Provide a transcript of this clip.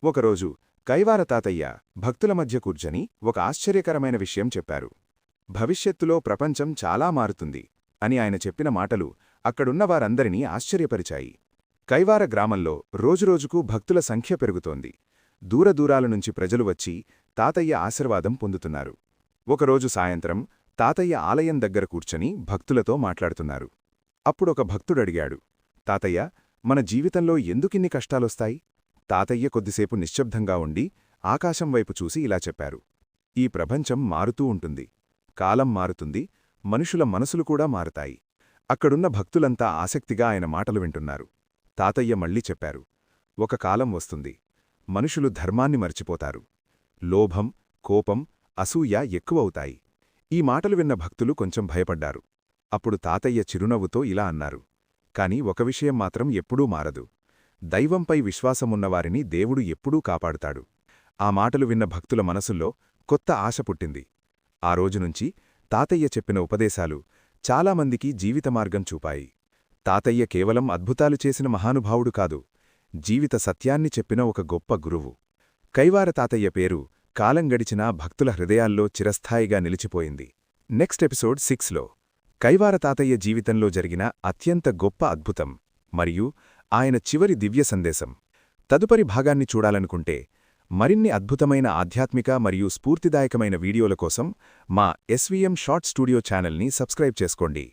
ఒకరోజు కైవార తాతయ్య భక్తుల మధ్య కూర్చొని ఒక ఆశ్చర్యకరమైన విషయం చెప్పారు. భవిష్యత్తులో ప్రపంచం చాలా మారుతుంది అని ఆయన చెప్పిన మాటలు అక్కడున్నవారందరినీ ఆశ్చర్యపరిచాయి. కైవార గ్రామంలో రోజురోజుకు భక్తుల సంఖ్య పెరుగుతోంది. దూరదూరాల నుంచి ప్రజలు వచ్చి తాతయ్య ఆశీర్వాదం పొందుతున్నారు. ఒకరోజు సాయంత్రం తాతయ్య ఆలయం దగ్గర కూర్చొని భక్తులతో మాట్లాడుతున్నారు. అప్పుడొక భక్తుడడిగాడు, తాతయ్య, మన జీవితంలో ఎందుకిన్ని కష్టాలొస్తాయి? తాతయ్య కొద్దిసేపు నిశ్శబ్దంగా ఉండి ఆకాశం వైపు చూసి ఇలా చెప్పారు, ఈ ప్రపంచం మారుతూ ఉంటుంది. కాలం మారుతుంది, మనుషుల మనసులు కూడా మారతాయి. అక్కడున్న భక్తులంతా ఆసక్తిగా ఆయన మాటలు వింటున్నారు. తాతయ్య మళ్ళీ చెప్పారు, ఒక కాలం వస్తుంది. మనుషులు ధర్మాన్ని మర్చిపోతారు. లోభం, కోపం, అసూయ ఎక్కువవుతాయి. ఈ మాటలు విన్న భక్తులు కొంచెం భయపడ్డారు. అప్పుడు తాతయ్య చిరునవ్వుతో ఇలా అన్నారు, కాని ఒక విషయం మాత్రం ఎప్పుడూ మారదు. దైవంపై విశ్వాసమున్నవారిని దేవుడు ఎప్పుడూ కాపాడుతాడు. ఆ మాటలు విన్న భక్తుల మనసుల్లో కొత్త ఆశ పుట్టింది. ఆ రోజునుంచి తాతయ్య చెప్పిన ఉపదేశాలు చాలామందికి జీవితమార్గం చూపాయి. తాతయ్య కేవలం అద్భుతాలు చేసిన మహానుభావుడు కాదు, జీవిత సత్యాన్ని చెప్పిన ఒక గొప్ప గురువు. కైవార తాతయ్య పేరు కాలం గడిచినా భక్తుల హృదయాల్లో చిరస్థాయిగా నిలిచిపోయింది. నెక్స్ట్ ఎపిసోడ్ 6లో కైవార తాతయ్య జీవితంలో జరిగిన అత్యంత గొప్ప అద్భుతం మరియు ఆయన చివరి దివ్య సందేశం. తదుపరి భాగాన్ని చూడాలనుకుంటే మరిన్ని అద్భుతమైన ఆధ్యాత్మిక మరియు స్ఫూర్తిదాయకమైన వీడియోల కోసం మా ఎస్వీఎం షార్ట్ స్టూడియో ఛానల్ని సబ్స్క్రైబ్ చేసుకోండి.